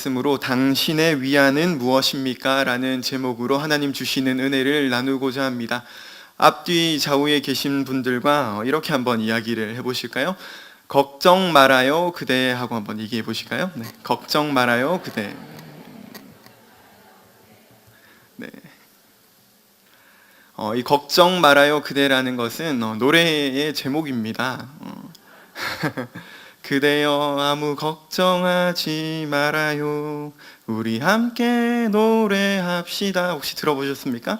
말씀으로 당신의 위안은 무엇입니까? 라는 제목으로 하나님 주시는 은혜를 나누고자 합니다. 앞뒤 좌우에 계신 분들과 이렇게 한번 이야기를 해보실까요? 걱정 말아요 그대 하고 한번 얘기해 보실까요? 네, 걱정 말아요 그대. 네. 이 걱정 말아요 그대라는 것은 노래의 제목입니다. 그대여 아무 걱정하지 말아요 우리 함께 노래합시다. 혹시 들어보셨습니까?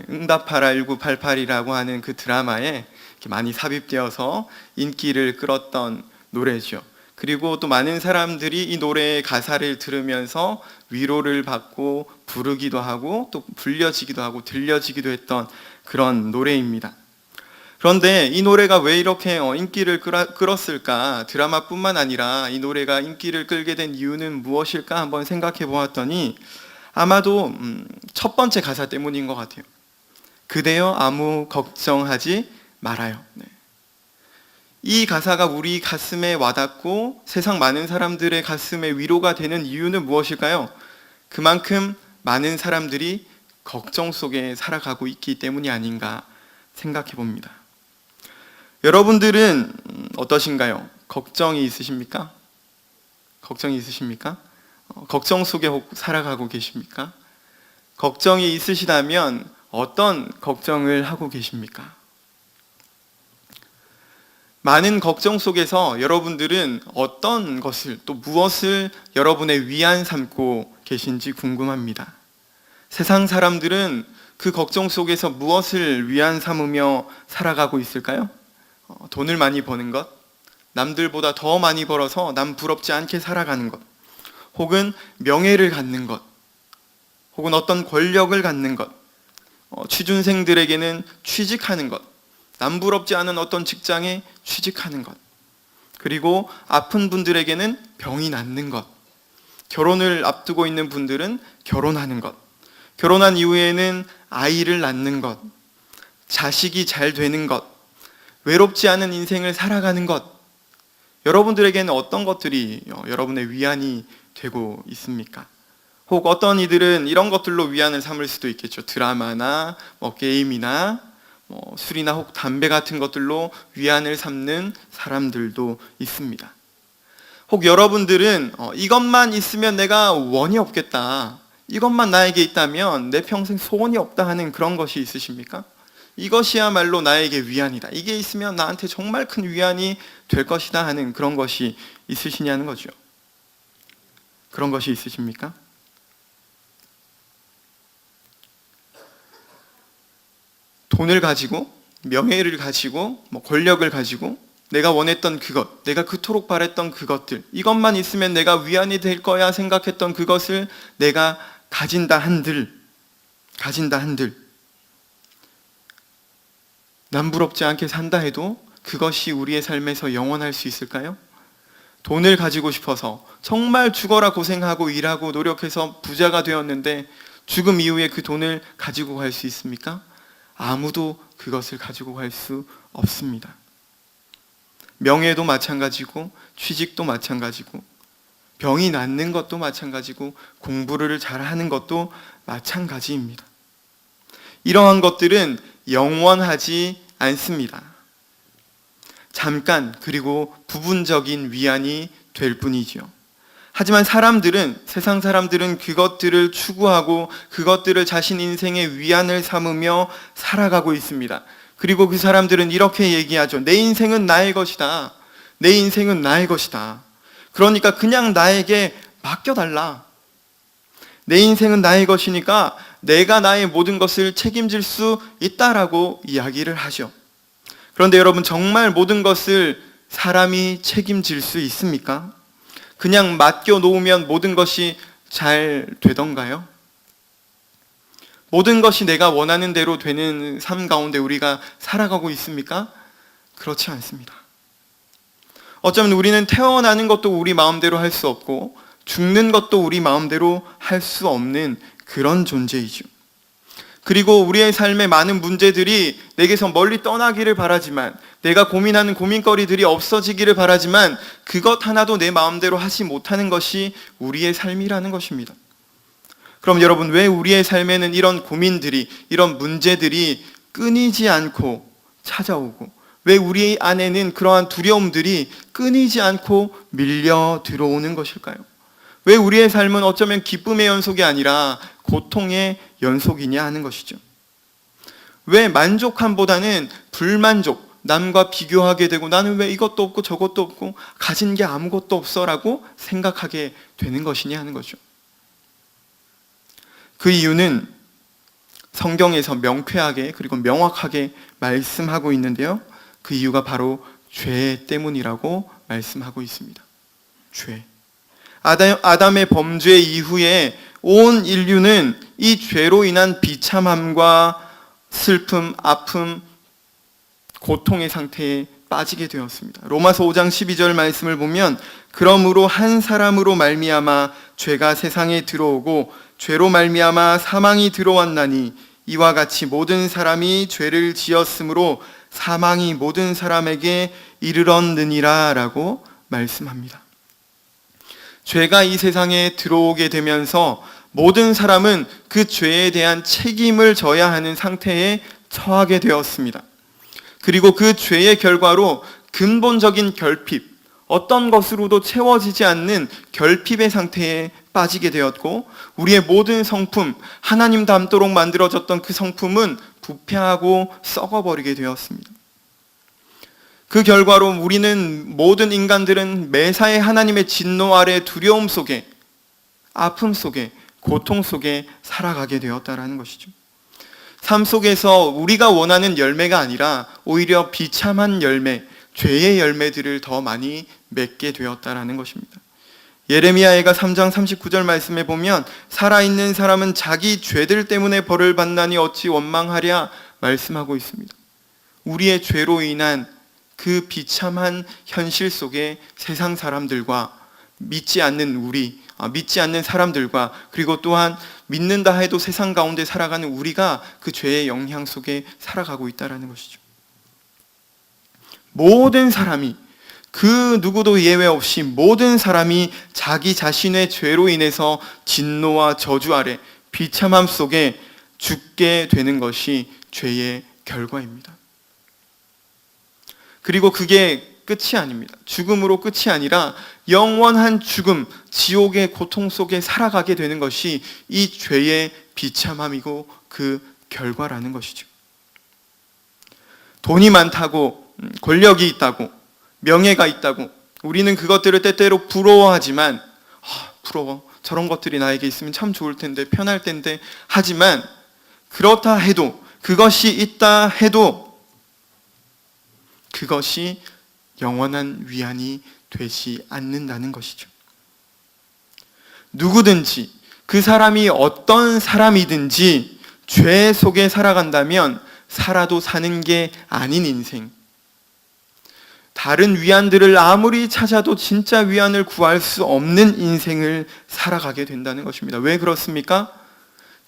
응답하라 1988이라고 하는 그 드라마에 많이 삽입되어서 인기를 끌었던 노래죠. 그리고 또 많은 사람들이 이 노래의 가사를 들으면서 위로를 받고 부르기도 하고 또 불려지기도 하고 들려지기도 했던 그런 노래입니다. 그런데 이 노래가 왜 이렇게 인기를 끌었을까? 드라마뿐만 아니라 이 노래가 인기를 끌게 된 이유는 무엇일까? 한번 생각해 보았더니 아마도 첫 번째 가사 때문인 것 같아요. 그대여 아무 걱정하지 말아요. 네. 이 가사가 우리 가슴에 와닿고 세상 많은 사람들의 가슴에 위로가 되는 이유는 무엇일까요? 그만큼 많은 사람들이 걱정 속에 살아가고 있기 때문이 아닌가 생각해 봅니다. 여러분들은 어떠신가요? 걱정이 있으십니까? 걱정이 있으십니까? 걱정 속에 살아가고 계십니까? 걱정이 있으시다면 어떤 걱정을 하고 계십니까? 많은 걱정 속에서 여러분들은 어떤 것을 또 무엇을 여러분의 위안 삼고 계신지 궁금합니다. 세상 사람들은 그 걱정 속에서 무엇을 위안 삼으며 살아가고 있을까요? 돈을 많이 버는 것, 남들보다 더 많이 벌어서 남 부럽지 않게 살아가는 것, 혹은 명예를 갖는 것, 혹은 어떤 권력을 갖는 것, 취준생들에게는 취직하는 것, 남 부럽지 않은 어떤 직장에 취직하는 것, 그리고 아픈 분들에게는 병이 낫는 것, 결혼을 앞두고 있는 분들은 결혼하는 것, 결혼한 이후에는 아이를 낳는 것, 자식이 잘 되는 것, 외롭지 않은 인생을 살아가는 것, 여러분들에게는 어떤 것들이 여러분의 위안이 되고 있습니까? 혹 어떤 이들은 이런 것들로 위안을 삼을 수도 있겠죠. 드라마나 게임이나 술이나 혹 담배 같은 것들로 위안을 삼는 사람들도 있습니다. 혹 여러분들은 이것만 있으면 내가 원이 없겠다, 이것만 나에게 있다면 내 평생 소원이 없다 하는 그런 것이 있으십니까? 이것이야말로 나에게 위안이다, 이게 있으면 나한테 정말 큰 위안이 될 것이다 하는 그런 것이 있으시냐는 거죠. 그런 것이 있으십니까? 돈을 가지고, 명예를 가지고, 권력을 가지고 내가 원했던 그것, 내가 그토록 바랬던 그것들, 이것만 있으면 내가 위안이 될 거야 생각했던 그것을 내가 가진다 한들 남 부럽지 않게 산다 해도 그것이 우리의 삶에서 영원할 수 있을까요? 돈을 가지고 싶어서 정말 죽어라 고생하고 일하고 노력해서 부자가 되었는데 죽음 이후에 그 돈을 가지고 갈 수 있습니까? 아무도 그것을 가지고 갈 수 없습니다. 명예도 마찬가지고, 취직도 마찬가지고, 병이 낫는 것도 마찬가지고, 공부를 잘하는 것도 마찬가지입니다. 이러한 것들은 영원하지 않습니다. 잠깐, 그리고 부분적인 위안이 될 뿐이죠. 하지만 세상 사람들은 그것들을 추구하고 그것들을 자신 인생의 위안을 삼으며 살아가고 있습니다. 그리고 그 사람들은 이렇게 얘기하죠. 내 인생은 나의 것이다. 내 인생은 나의 것이다. 그러니까 그냥 나에게 맡겨달라. 내 인생은 나의 것이니까 내가 나의 모든 것을 책임질 수 있다라고 이야기를 하죠. 그런데 여러분, 정말 모든 것을 사람이 책임질 수 있습니까? 그냥 맡겨놓으면 모든 것이 잘 되던가요? 모든 것이 내가 원하는 대로 되는 삶 가운데 우리가 살아가고 있습니까? 그렇지 않습니다. 어쩌면 우리는 태어나는 것도 우리 마음대로 할 수 없고 죽는 것도 우리 마음대로 할 수 없는 그런 존재이죠. 그리고 우리의 삶의 많은 문제들이 내게서 멀리 떠나기를 바라지만 내가 고민하는 고민거리들이 없어지기를 바라지만 그것 하나도 내 마음대로 하지 못하는 것이 우리의 삶이라는 것입니다. 그럼 여러분, 왜 우리의 삶에는 이런 고민들이, 이런 문제들이 끊이지 않고 찾아오고, 왜 우리 안에는 그러한 두려움들이 끊이지 않고 밀려 들어오는 것일까요? 왜 우리의 삶은 어쩌면 기쁨의 연속이 아니라 고통의 연속이냐 하는 것이죠. 왜 만족함보다는 불만족, 남과 비교하게 되고 나는 왜 이것도 없고 저것도 없고 가진 게 아무것도 없어 라고 생각하게 되는 것이냐 하는 거죠. 그 이유는 성경에서 명쾌하게 그리고 명확하게 말씀하고 있는데요. 그 이유가 바로 죄 때문이라고 말씀하고 있습니다. 죄. 아담의 범죄 이후에 온 인류는 이 죄로 인한 비참함과 슬픔, 아픔, 고통의 상태에 빠지게 되었습니다. 로마서 5장 12절 말씀을 보면 그러므로 한 사람으로 말미암아 죄가 세상에 들어오고 죄로 말미암아 사망이 들어왔나니 이와 같이 모든 사람이 죄를 지었으므로 사망이 모든 사람에게 이르렀느니라 라고 말씀합니다. 죄가 이 세상에 들어오게 되면서 모든 사람은 그 죄에 대한 책임을 져야 하는 상태에 처하게 되었습니다. 그리고 그 죄의 결과로 근본적인 결핍, 어떤 것으로도 채워지지 않는 결핍의 상태에 빠지게 되었고, 우리의 모든 성품, 하나님 닮도록 만들어졌던 그 성품은 부패하고 썩어버리게 되었습니다. 그 결과로 우리는, 모든 인간들은 매사에 하나님의 진노 아래 두려움 속에, 아픔 속에, 고통 속에 살아가게 되었다라는 것이죠. 삶 속에서 우리가 원하는 열매가 아니라 오히려 비참한 열매, 죄의 열매들을 더 많이 맺게 되었다라는 것입니다. 예레미야가 3장 39절 말씀에 보면 살아있는 사람은 자기 죄들 때문에 벌을 받나니 어찌 원망하랴 말씀하고 있습니다. 우리의 죄로 인한 그 비참한 현실 속에 세상 사람들과 믿지 않는 사람들과, 그리고 또한 믿는다 해도 세상 가운데 살아가는 우리가 그 죄의 영향 속에 살아가고 있다는 것이죠. 모든 사람이, 그 누구도 예외 없이 모든 사람이 자기 자신의 죄로 인해서 진노와 저주 아래 비참함 속에 죽게 되는 것이 죄의 결과입니다. 그리고 그게 끝이 아닙니다. 죽음으로 끝이 아니라 영원한 죽음, 지옥의 고통 속에 살아가게 되는 것이 이 죄의 비참함이고 그 결과라는 것이죠. 돈이 많다고, 권력이 있다고, 명예가 있다고 우리는 그것들을 때때로 부러워하지만, 부러워, 저런 것들이 나에게 있으면 참 좋을 텐데, 편할 텐데 하지만, 그렇다 해도, 그것이 있다 해도 그것이 영원한 위안이 되지 않는다는 것이죠. 누구든지, 그 사람이 어떤 사람이든지 죄 속에 살아간다면 살아도 사는 게 아닌 인생, 다른 위안들을 아무리 찾아도 진짜 위안을 구할 수 없는 인생을 살아가게 된다는 것입니다. 왜 그렇습니까?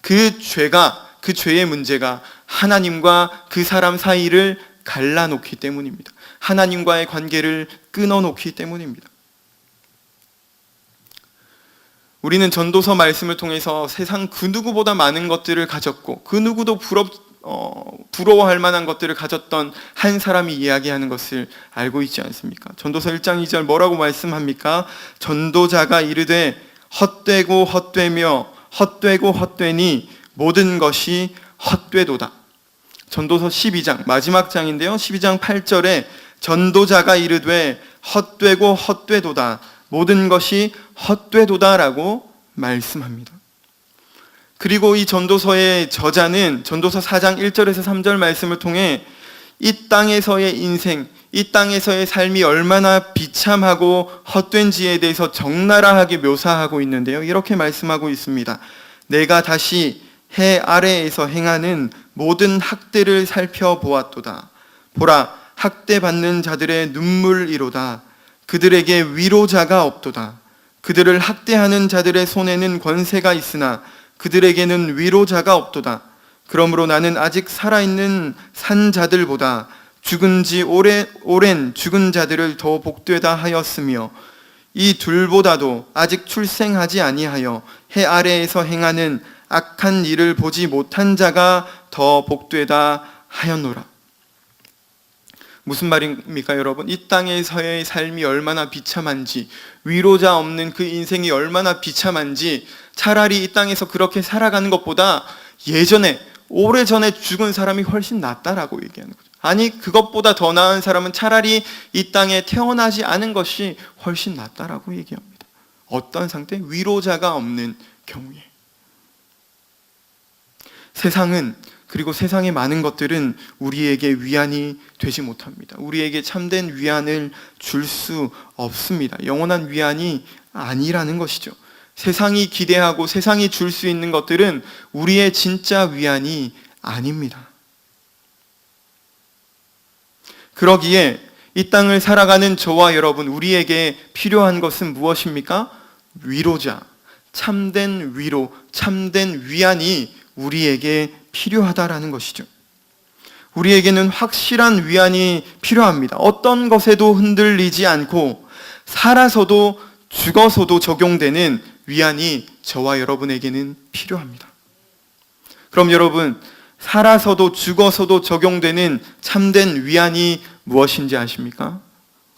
그 죄의 문제가 하나님과 그 사람 사이를 갈라놓기 때문입니다. 하나님과의 관계를 끊어놓기 때문입니다. 우리는 전도서 말씀을 통해서 세상 그 누구보다 많은 것들을 가졌고 그 누구도 부러워할 만한 것들을 가졌던 한 사람이 이야기하는 것을 알고 있지 않습니까? 전도서 1장 2절 뭐라고 말씀합니까? 전도자가 이르되 헛되고 헛되며 헛되고 헛되니 모든 것이 헛되도다. 전도서 12장 마지막 장인데요, 12장 8절에 전도자가 이르되 헛되고 헛되도다, 모든 것이 헛되도다라고 말씀합니다. 그리고 이 전도서의 저자는 전도서 4장 1절에서 3절 말씀을 통해 이 땅에서의 인생, 이 땅에서의 삶이 얼마나 비참하고 헛된지에 대해서 적나라하게 묘사하고 있는데요, 이렇게 말씀하고 있습니다. 내가 다시 해 아래에서 행하는 모든 학대를 살펴보았도다. 보라, 학대받는 자들의 눈물이로다. 그들에게 위로자가 없도다. 그들을 학대하는 자들의 손에는 권세가 있으나 그들에게는 위로자가 없도다. 그러므로 나는 아직 살아있는 산 자들보다 죽은 지 오랜 죽은 자들을 더 복되다 하였으며 이 둘보다도 아직 출생하지 아니하여 해 아래에서 행하는 악한 일을 보지 못한 자가 더 복되다 하였노라. 무슨 말입니까, 여러분? 이 땅에서의 삶이 얼마나 비참한지, 위로자 없는 그 인생이 얼마나 비참한지, 차라리 이 땅에서 그렇게 살아가는 것보다 예전에, 오래전에 죽은 사람이 훨씬 낫다라고 얘기하는 거죠. 아니, 그것보다 더 나은 사람은 차라리 이 땅에 태어나지 않은 것이 훨씬 낫다라고 얘기합니다. 어떤 상태? 위로자가 없는 경우에. 세상은, 그리고 세상의 많은 것들은 우리에게 위안이 되지 못합니다. 우리에게 참된 위안을 줄 수 없습니다. 영원한 위안이 아니라는 것이죠. 세상이 기대하고 세상이 줄 수 있는 것들은 우리의 진짜 위안이 아닙니다. 그러기에 이 땅을 살아가는 저와 여러분, 우리에게 필요한 것은 무엇입니까? 위로자, 참된 위로, 참된 위안이 우리에게 필요하다라는 것이죠. 우리에게는 확실한 위안이 필요합니다. 어떤 것에도 흔들리지 않고 살아서도 죽어서도 적용되는 위안이 저와 여러분에게는 필요합니다. 그럼 여러분, 살아서도 죽어서도 적용되는 참된 위안이 무엇인지 아십니까?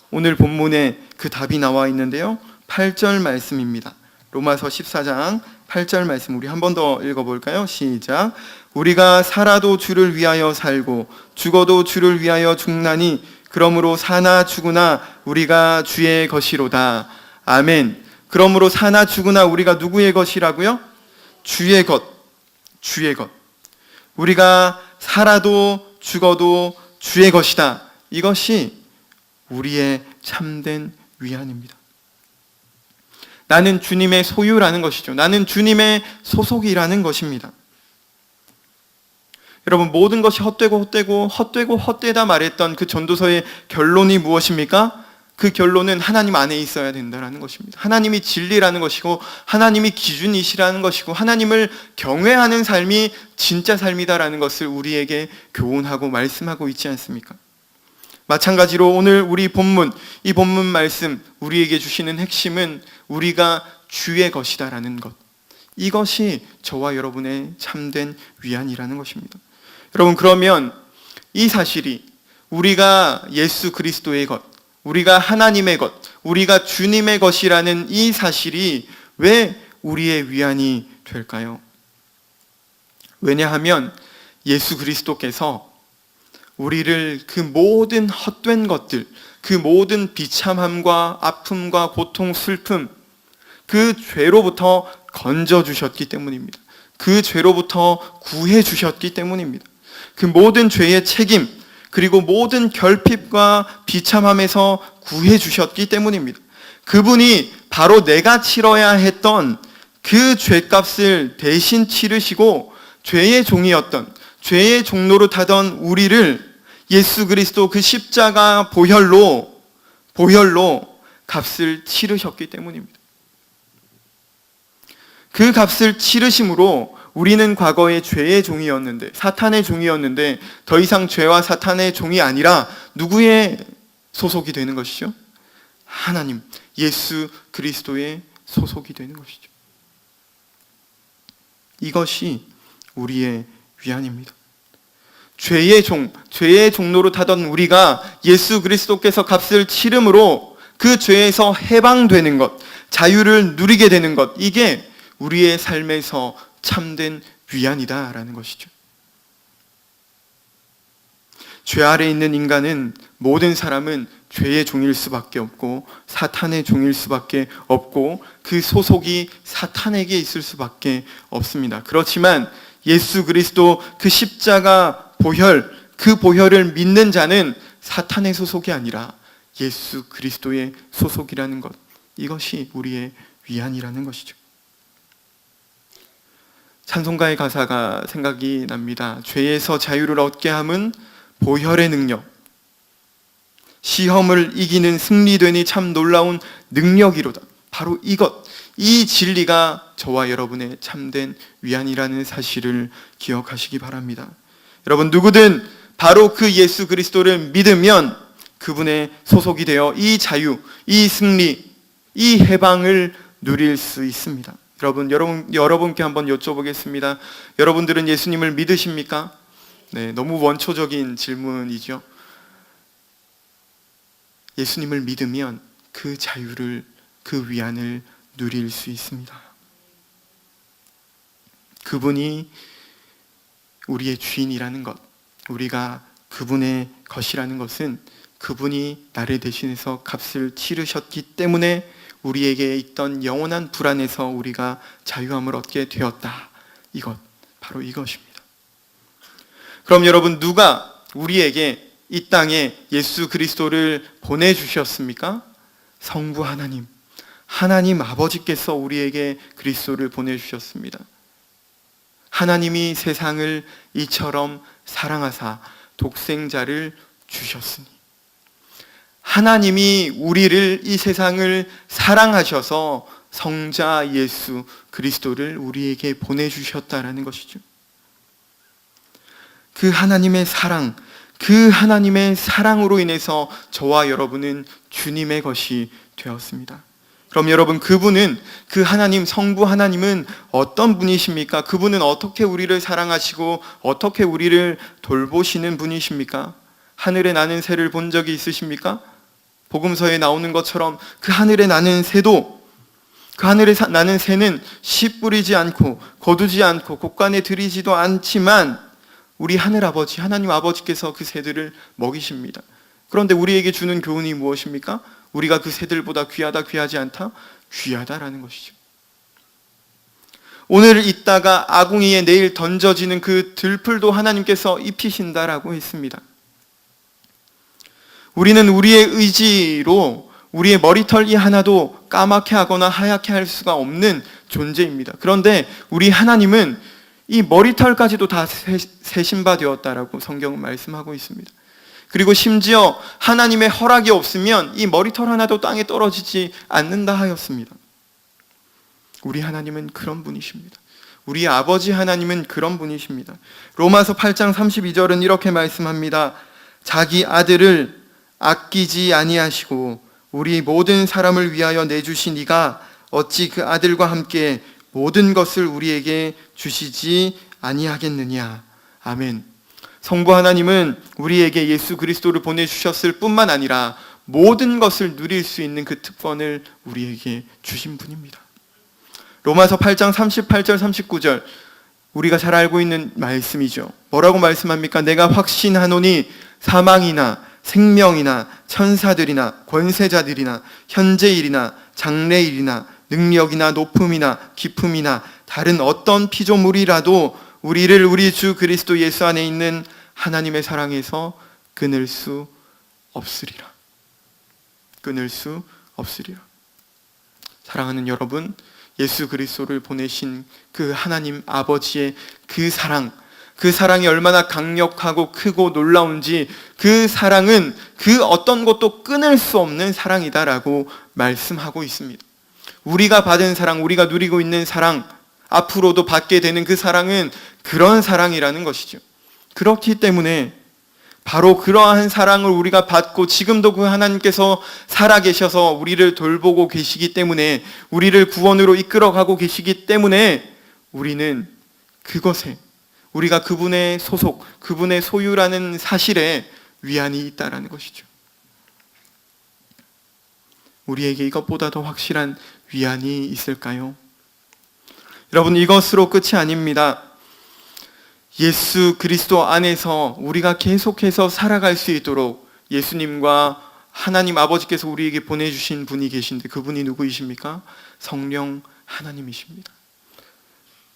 오늘 본문에 그 답이 나와 있는데요. 8절 말씀입니다. 로마서 14장 8절 말씀 우리 한 번 더 읽어볼까요? 시작. 우리가 살아도 주를 위하여 살고 죽어도 주를 위하여 죽나니 그러므로 사나 죽으나 우리가 주의 것이로다. 아멘. 그러므로 사나 죽으나 우리가 누구의 것이라고요? 주의 것. 주의 것. 우리가 살아도 죽어도 주의 것이다. 이것이 우리의 참된 위안입니다. 나는 주님의 소유라는 것이죠. 나는 주님의 소속이라는 것입니다. 여러분, 모든 것이 헛되고 헛되다 말했던 그 전도서의 결론이 무엇입니까? 그 결론은 하나님 안에 있어야 된다는 것입니다. 하나님이 진리라는 것이고 하나님이 기준이시라는 것이고 하나님을 경외하는 삶이 진짜 삶이다라는 것을 우리에게 교훈하고 말씀하고 있지 않습니까? 마찬가지로 오늘 우리 본문, 이 본문 말씀 우리에게 주시는 핵심은 우리가 주의 것이다라는 것. 이것이 저와 여러분의 참된 위안이라는 것입니다. 여러분, 그러면 이 사실이 우리가 예수 그리스도의 것, 우리가 하나님의 것, 우리가 주님의 것이라는 이 사실이 왜 우리의 위안이 될까요? 왜냐하면 예수 그리스도께서 우리를 그 모든 헛된 것들, 그 모든 비참함과 아픔과 고통, 슬픔, 그 죄로부터 건져주셨기 때문입니다. 그 죄로부터 구해주셨기 때문입니다. 그 모든 죄의 책임, 그리고 모든 결핍과 비참함에서 구해주셨기 때문입니다. 그분이 바로 내가 치러야 했던 그 죄값을 대신 치르시고 죄의 종이었던, 죄의 종로로 타던 우리를 예수 그리스도 그 십자가 보혈로 값을 치르셨기 때문입니다. 그 값을 치르심으로 우리는 과거에 죄의 종이었는데, 사탄의 종이었는데 더 이상 죄와 사탄의 종이 아니라 누구의 소속이 되는 것이죠? 하나님, 예수 그리스도의 소속이 되는 것이죠. 이것이 우리의 위안입니다. 죄의 종로로 타던 우리가 예수 그리스도께서 값을 치름으로 그 죄에서 해방되는 것, 자유를 누리게 되는 것, 이게 우리의 삶에서 참된 위안이다라는 것이죠. 죄 아래 있는 인간은, 모든 사람은 죄의 종일 수밖에 없고 사탄의 종일 수밖에 없고 그 소속이 사탄에게 있을 수밖에 없습니다. 그렇지만 예수 그리스도 그 십자가 보혈, 그 보혈을 믿는 자는 사탄의 소속이 아니라 예수 그리스도의 소속이라는 것, 이것이 우리의 위안이라는 것이죠. 찬송가의 가사가 생각이 납니다. 죄에서 자유를 얻게 함은 보혈의 능력, 시험을 이기는 승리되니 참 놀라운 능력이로다. 바로 이것, 이 진리가 저와 여러분의 참된 위안이라는 사실을 기억하시기 바랍니다. 여러분, 누구든 바로 그 예수 그리스도를 믿으면 그분의 소속이 되어 이 자유, 이 승리, 이 해방을 누릴 수 있습니다. 여러분께 한번 여쭤보겠습니다. 여러분들은 예수님을 믿으십니까? 네, 너무 원초적인 질문이죠. 예수님을 믿으면 그 자유를, 그 위안을 누릴 수 있습니다. 그분이 우리의 주인이라는 것, 우리가 그분의 것이라는 것은 그분이 나를 대신해서 값을 치르셨기 때문에 우리에게 있던 영원한 불안에서 우리가 자유함을 얻게 되었다. 바로 이것입니다. 그럼 여러분, 누가 우리에게 이 땅에 예수 그리스도를 보내주셨습니까? 성부 하나님, 하나님 아버지께서 우리에게 그리스도를 보내주셨습니다. 하나님이 세상을 이처럼 사랑하사 독생자를 주셨으니, 하나님이 우리를, 이 세상을 사랑하셔서 성자 예수 그리스도를 우리에게 보내주셨다라는 것이죠. 그 하나님의 사랑, 그 하나님의 사랑으로 인해서 저와 여러분은 주님의 것이 되었습니다. 그럼 여러분, 그 하나님, 성부 하나님은 어떤 분이십니까? 그분은 어떻게 우리를 사랑하시고 어떻게 우리를 돌보시는 분이십니까? 하늘에 나는 새를 본 적이 있으십니까? 복음서에 나오는 것처럼 그 하늘에 나는 새도, 그 하늘에 나는 새는 씨 뿌리지 않고 거두지 않고 곡간에 들이지도 않지만 우리 하늘 아버지, 하나님 아버지께서 그 새들을 먹이십니다. 그런데 우리에게 주는 교훈이 무엇입니까? 우리가 그 새들보다 귀하다, 귀하지 않다? 귀하다라는 것이죠. 오늘 있다가 아궁이에 내일 던져지는 그 들풀도 하나님께서 입히신다라고 했습니다. 우리는 우리의 의지로 우리의 머리털이 하나도 까맣게 하거나 하얗게 할 수가 없는 존재입니다. 그런데 우리 하나님은 이 머리털까지도 다 세신 바 되었다라고 성경은 말씀하고 있습니다. 그리고 심지어 하나님의 허락이 없으면 이 머리털 하나도 땅에 떨어지지 않는다 하였습니다. 우리 하나님은 그런 분이십니다. 우리 아버지 하나님은 그런 분이십니다. 로마서 8장 32절은 이렇게 말씀합니다. 자기 아들을 아끼지 아니하시고 우리 모든 사람을 위하여 내주신 이가 어찌 그 아들과 함께 모든 것을 우리에게 주시지 아니하겠느냐. 아멘. 성부 하나님은 우리에게 예수 그리스도를 보내주셨을 뿐만 아니라 모든 것을 누릴 수 있는 그 특권을 우리에게 주신 분입니다. 로마서 8장 38절 39절, 우리가 잘 알고 있는 말씀이죠. 뭐라고 말씀합니까? 내가 확신하노니 사망이나 생명이나 천사들이나 권세자들이나 현재일이나 장래일이나 능력이나 높음이나 깊음이나 다른 어떤 피조물이라도 우리를 우리 주 그리스도 예수 안에 있는 하나님의 사랑에서 끊을 수 없으리라. 끊을 수 없으리라. 사랑하는 여러분, 예수 그리스도를 보내신 그 하나님 아버지의 그 사랑이 얼마나 강력하고 크고 놀라운지, 그 사랑은 그 어떤 것도 끊을 수 없는 사랑이다라고 말씀하고 있습니다. 우리가 받은 사랑, 우리가 누리고 있는 사랑, 앞으로도 받게 되는 그 사랑은 그런 사랑이라는 것이죠. 그렇기 때문에 바로 그러한 사랑을 우리가 받고 지금도 그 하나님께서 살아계셔서 우리를 돌보고 계시기 때문에, 우리를 구원으로 이끌어가고 계시기 때문에 우리는 그것에, 우리가 그분의 소속, 그분의 소유라는 사실에 위안이 있다라는 것이죠. 우리에게 이것보다 더 확실한 위안이 있을까요? 여러분, 이것으로 끝이 아닙니다. 예수 그리스도 안에서 우리가 계속해서 살아갈 수 있도록 예수님과 하나님 아버지께서 우리에게 보내주신 분이 계신데, 그분이 누구이십니까? 성령 하나님이십니다.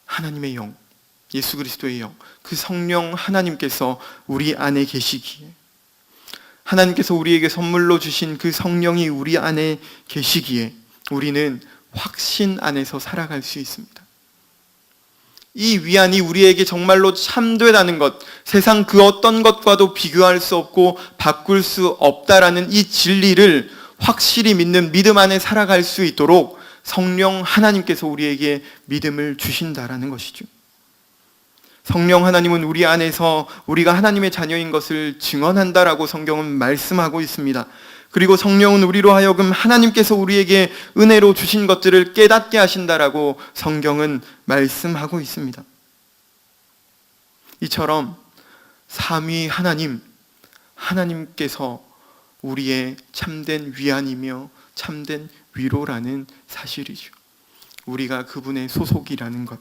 하나님의 영, 예수 그리스도의 영, 그 성령 하나님께서 우리 안에 계시기에, 하나님께서 우리에게 선물로 주신 그 성령이 우리 안에 계시기에 우리는 확신 안에서 살아갈 수 있습니다. 이 위안이 우리에게 정말로 참되다는 것, 세상 그 어떤 것과도 비교할 수 없고 바꿀 수 없다라는 이 진리를 확실히 믿는 믿음 안에 살아갈 수 있도록 성령 하나님께서 우리에게 믿음을 주신다라는 것이죠. 성령 하나님은 우리 안에서 우리가 하나님의 자녀인 것을 증언한다라고 성경은 말씀하고 있습니다. 그리고 성령은 우리로 하여금 하나님께서 우리에게 은혜로 주신 것들을 깨닫게 하신다라고 성경은 말씀하고 있습니다. 이처럼 삼위 하나님께서 우리의 참된 위안이며 참된 위로라는 사실이죠. 우리가 그분의 소속이라는 것.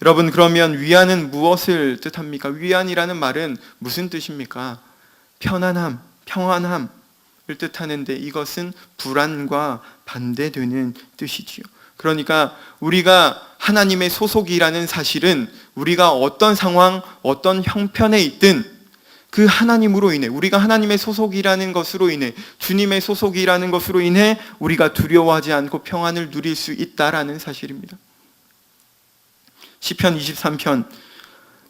여러분, 그러면 위안은 무엇을 뜻합니까? 위안이라는 말은 무슨 뜻입니까? 편안함, 평안함을 뜻하는데 이것은 불안과 반대되는 뜻이지요. 그러니까 우리가 하나님의 소속이라는 사실은 우리가 어떤 상황, 어떤 형편에 있든 그 하나님으로 인해, 우리가 하나님의 소속이라는 것으로 인해, 주님의 소속이라는 것으로 인해 우리가 두려워하지 않고 평안을 누릴 수 있다라는 사실입니다. 시편 23편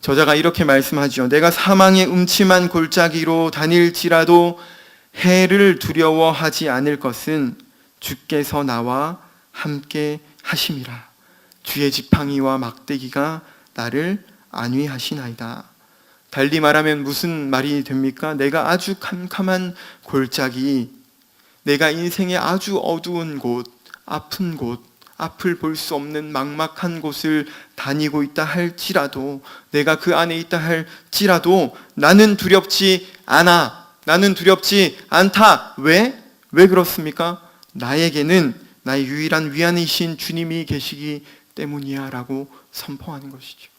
저자가 이렇게 말씀하죠. 내가 사망의 음침한 골짜기로 다닐지라도 해를 두려워하지 않을 것은 주께서 나와 함께 하심이라. 주의 지팡이와 막대기가 나를 안위하시나이다. 달리 말하면 무슨 말이 됩니까? 내가 아주 캄캄한 골짜기, 내가 인생의 아주 어두운 곳, 아픈 곳, 앞을 볼 수 없는 막막한 곳을 다니고 있다 할지라도, 내가 그 안에 있다 할지라도 나는 두렵지 않아. 나는 두렵지 않다. 왜? 왜 그렇습니까? 나에게는 나의 유일한 위안이신 주님이 계시기 때문이야 라고 선포하는 것이죠.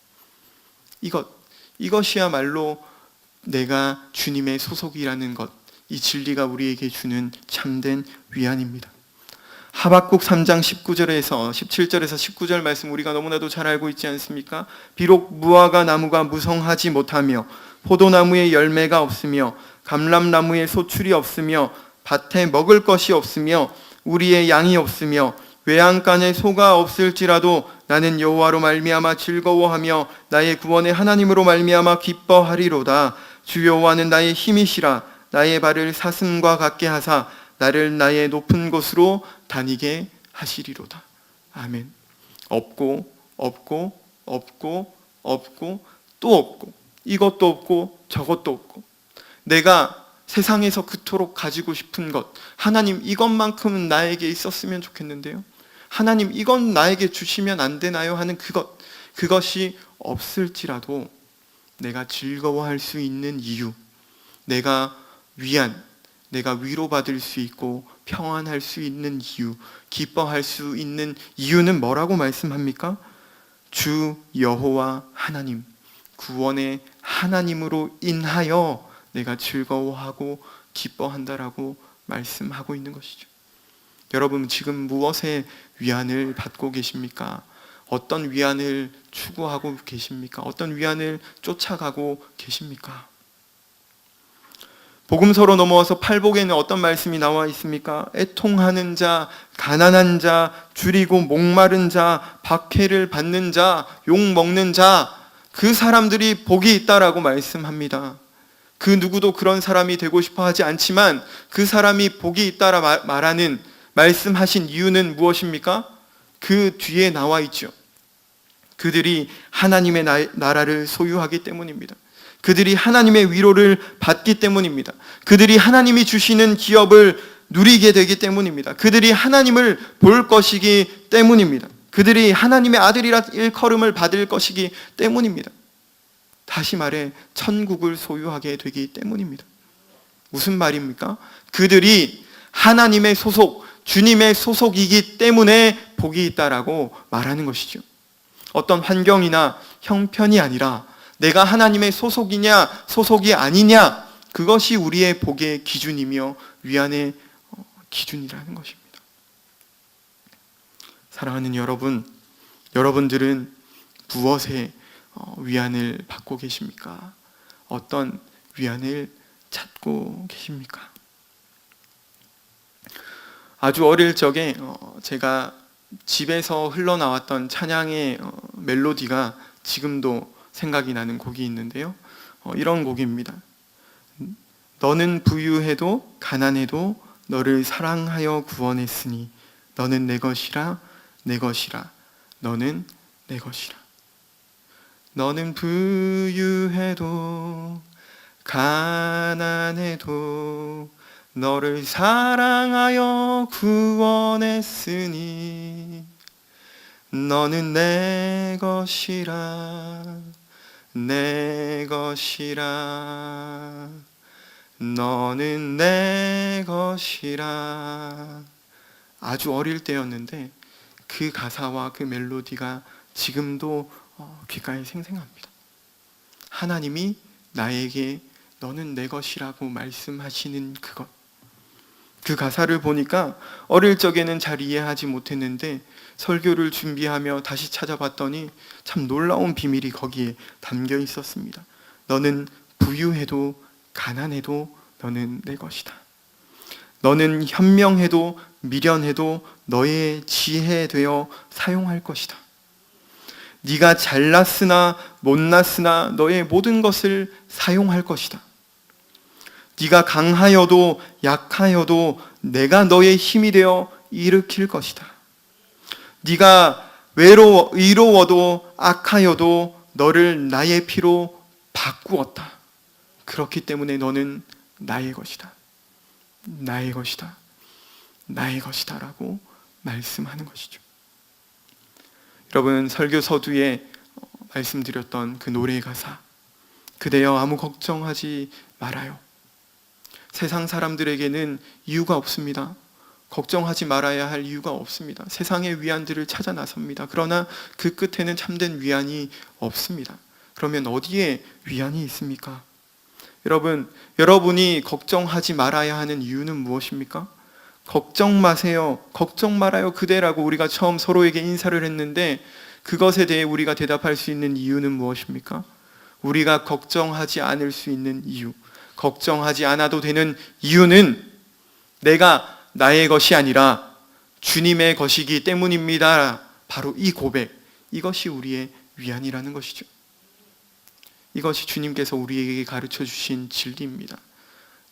이것이야말로 내가 주님의 소속이라는 것, 이 진리가 우리에게 주는 참된 위안입니다. 하박국 3장 19절에서 17절에서 19절 말씀 우리가 너무나도 잘 알고 있지 않습니까? 비록 무화과 나무가 무성하지 못하며 포도나무에 열매가 없으며 감람나무에 소출이 없으며 밭에 먹을 것이 없으며 우리의 양이 없으며 외양간에 소가 없을지라도 나는 여호와로 말미암아 즐거워하며 나의 구원의 하나님으로 말미암아 기뻐하리로다. 주 여호와는 나의 힘이시라. 나의 발을 사슴과 같게 하사 나를 나의 높은 곳으로 다니게 하시리로다. 아멘. 없고 없고 없고 없고 또 없고 이것도 없고 저것도 없고 내가 세상에서 그토록 가지고 싶은 것, 하나님 이것만큼은 나에게 있었으면 좋겠는데요, 하나님 이건 나에게 주시면 안 되나요 하는 그것이 없을지라도 내가 즐거워할 수 있는 이유, 내가 위로받을 수 있고 평안할 수 있는 이유, 기뻐할 수 있는 이유는 뭐라고 말씀합니까? 주 여호와 하나님, 구원의 하나님으로 인하여 내가 즐거워하고 기뻐한다라고 말씀하고 있는 것이죠. 여러분, 지금 무엇에 위안을 받고 계십니까? 어떤 위안을 추구하고 계십니까? 어떤 위안을 쫓아가고 계십니까? 복음서로 넘어와서 팔복에는 어떤 말씀이 나와 있습니까? 애통하는 자, 가난한 자, 줄이고 목마른 자, 박해를 받는 자, 욕 먹는 자, 그 사람들이 복이 있다라고 말씀합니다. 그 누구도 그런 사람이 되고 싶어 하지 않지만 그 사람이 복이 있다라 말씀하신 이유는 무엇입니까? 그 뒤에 나와 있죠. 그들이 하나님의 나라를 소유하기 때문입니다. 그들이 하나님의 위로를 받기 때문입니다. 그들이 하나님이 주시는 기업을 누리게 되기 때문입니다. 그들이 하나님을 볼 것이기 때문입니다. 그들이 하나님의 아들이라 일컬음을 받을 것이기 때문입니다. 다시 말해 천국을 소유하게 되기 때문입니다. 무슨 말입니까? 그들이 하나님의 소속, 주님의 소속이기 때문에 복이 있다라고 말하는 것이죠. 어떤 환경이나 형편이 아니라 내가 하나님의 소속이냐 소속이 아니냐, 그것이 우리의 복의 기준이며 위안의 기준이라는 것입니다. 사랑하는 여러분들은 무엇에 위안을 받고 계십니까? 어떤 위안을 찾고 계십니까? 아주 어릴 적에 제가 집에서 흘러나왔던 찬양의 멜로디가 지금도 생각이 나는 곡이 있는데요, 이런 곡입니다. 너는 부유해도 가난해도 너를 사랑하여 구원했으니 너는 내 것이라 내 것이라 너는 내 것이라. 너는 부유해도 가난해도 너를 사랑하여 구원했으니 너는 내 것이라 내 것이라 너는 내 것이라. 아주 어릴 때였는데 그 가사와 그 멜로디가 지금도 귓가에 생생합니다. 하나님이 나에게 너는 내 것이라고 말씀하시는 그것, 그 가사를 보니까 어릴 적에는 잘 이해하지 못했는데 설교를 준비하며 다시 찾아봤더니 참 놀라운 비밀이 거기에 담겨 있었습니다. 너는 부유해도 가난해도 너는 내 것이다. 너는 현명해도 미련해도 너의 지혜 되어 사용할 것이다. 네가 잘났으나 못났으나 너의 모든 것을 사용할 것이다. 네가 강하여도 약하여도 내가 너의 힘이 되어 일으킬 것이다. 네가 의로워도 악하여도 너를 나의 피로 바꾸었다. 그렇기 때문에 너는 나의 것이다. 나의 것이다. 나의 것이다 라고 말씀하는 것이죠. 여러분, 설교 서두에 말씀드렸던 그 노래의 가사, 그대여 아무 걱정하지 말아요. 세상 사람들에게는 이유가 없습니다. 걱정하지 말아야 할 이유가 없습니다. 세상의 위안들을 찾아 나섭니다. 그러나 그 끝에는 참된 위안이 없습니다. 그러면 어디에 위안이 있습니까? 여러분, 여러분이 걱정하지 말아야 하는 이유는 무엇입니까? 걱정 마세요. 걱정 말아요. 그대라고 우리가 처음 서로에게 인사를 했는데 그것에 대해 우리가 대답할 수 있는 이유는 무엇입니까? 우리가 걱정하지 않을 수 있는 이유, 걱정하지 않아도 되는 이유는 내가 나의 것이 아니라 주님의 것이기 때문입니다. 바로 이 고백, 이것이 우리의 위안이라는 것이죠. 이것이 주님께서 우리에게 가르쳐 주신 진리입니다.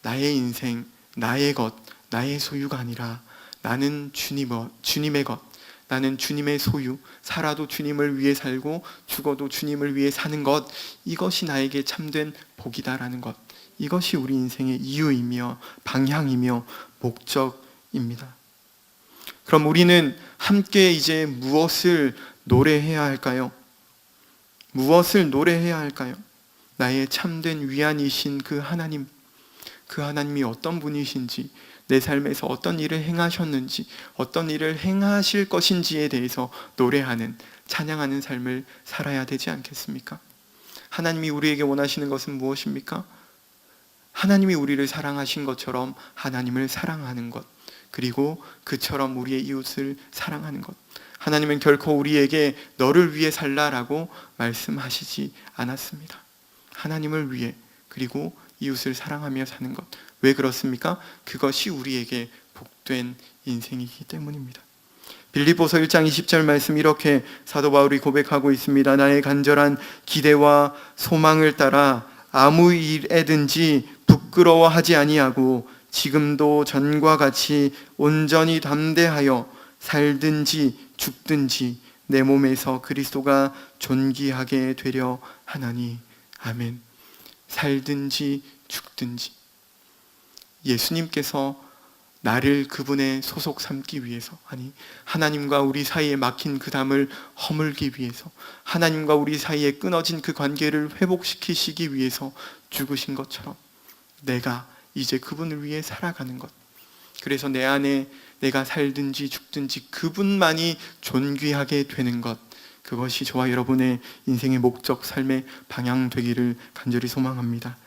나의 인생, 나의 것, 나의 소유가 아니라 나는 주님의 것, 나는 주님의 소유, 살아도 주님을 위해 살고 죽어도 주님을 위해 사는 것, 이것이 나에게 참된 복이다라는 것, 이것이 우리 인생의 이유이며 방향이며 목적입니다. 그럼 우리는 함께 이제 무엇을 노래해야 할까요? 무엇을 노래해야 할까요? 나의 참된 위안이신 그 하나님, 그 하나님이 어떤 분이신지, 내 삶에서 어떤 일을 행하셨는지, 어떤 일을 행하실 것인지에 대해서 노래하는, 찬양하는 삶을 살아야 되지 않겠습니까? 하나님이 우리에게 원하시는 것은 무엇입니까? 하나님이 우리를 사랑하신 것처럼 하나님을 사랑하는 것, 그리고 그처럼 우리의 이웃을 사랑하는 것. 하나님은 결코 우리에게 너를 위해 살라라고 말씀하시지 않았습니다. 하나님을 위해, 그리고 이웃을 사랑하며 사는 것. 왜 그렇습니까? 그것이 우리에게 복된 인생이기 때문입니다. 빌립보서 1장 20절 말씀, 이렇게 사도 바울이 고백하고 있습니다. 나의 간절한 기대와 소망을 따라 아무 일에든지 부끄러워하지 아니하고 지금도 전과 같이 온전히 담대하여 살든지 죽든지 내 몸에서 그리스도가 존귀하게 되려 하나니. 아멘. 살든지 죽든지 예수님께서 나를 그분의 소속 삼기 위해서, 아니 하나님과 우리 사이에 막힌 그 담을 허물기 위해서, 하나님과 우리 사이에 끊어진 그 관계를 회복시키시기 위해서 죽으신 것처럼 내가 이제 그분을 위해 살아가는 것, 그래서 내 안에 내가 살든지 죽든지 그분만이 존귀하게 되는 것, 그것이 저와 여러분의 인생의 목적, 삶의 방향 되기를 간절히 소망합니다.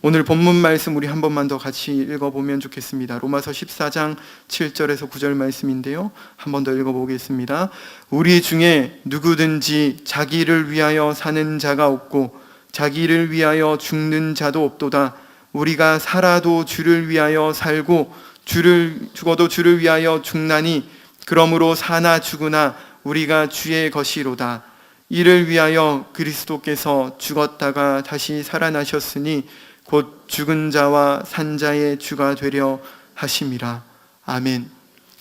오늘 본문 말씀 우리 한 번만 더 같이 읽어보면 좋겠습니다. 로마서 14장 7절에서 9절 말씀인데요, 한 번 더 읽어보겠습니다. 우리 중에 누구든지 자기를 위하여 사는 자가 없고 자기를 위하여 죽는 자도 없도다. 우리가 살아도 주를 위하여 살고 죽어도 주를 위하여 죽나니 그러므로 사나 죽으나 우리가 주의 것이로다. 이를 위하여 그리스도께서 죽었다가 다시 살아나셨으니 곧 죽은 자와 산 자의 주가 되려 하심이라. 아멘.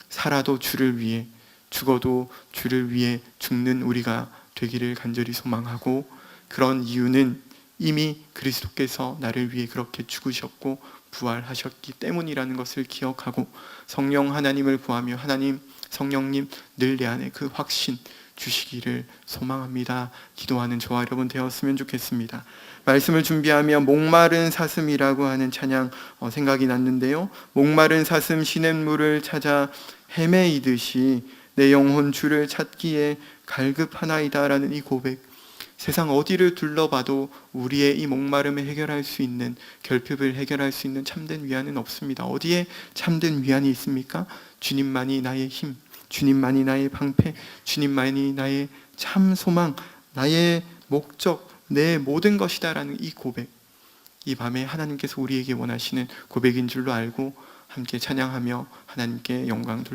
살아도 주를 위해, 죽어도 주를 위해 죽는 우리가 되기를 간절히 소망하고, 그런 이유는 이미 그리스도께서 나를 위해 그렇게 죽으셨고 부활하셨기 때문이라는 것을 기억하고 성령 하나님을 구하며 하나님, 성령님 늘 내 안에 그 확신 주시기를 소망합니다. 기도하는 저와 여러분 되었으면 좋겠습니다. 말씀을 준비하며 목마른 사슴이라고 하는 찬양 생각이 났는데요. 목마른 사슴 시냇물을 찾아 헤매이듯이 내 영혼 주를 찾기에 갈급하나이다 라는 이 고백, 세상 어디를 둘러봐도 우리의 이 목마름을 해결할 수 있는, 결핍을 해결할 수 있는 참된 위안은 없습니다. 어디에 참된 위안이 있습니까? 주님만이 나의 힘, 주님만이 나의 방패, 주님만이 나의 참 소망, 나의 목적, 내 모든 것이다 라는 이 고백, 이 밤에 하나님께서 우리에게 원하시는 고백인 줄로 알고 함께 찬양하며 하나님께 영광 돌립니다.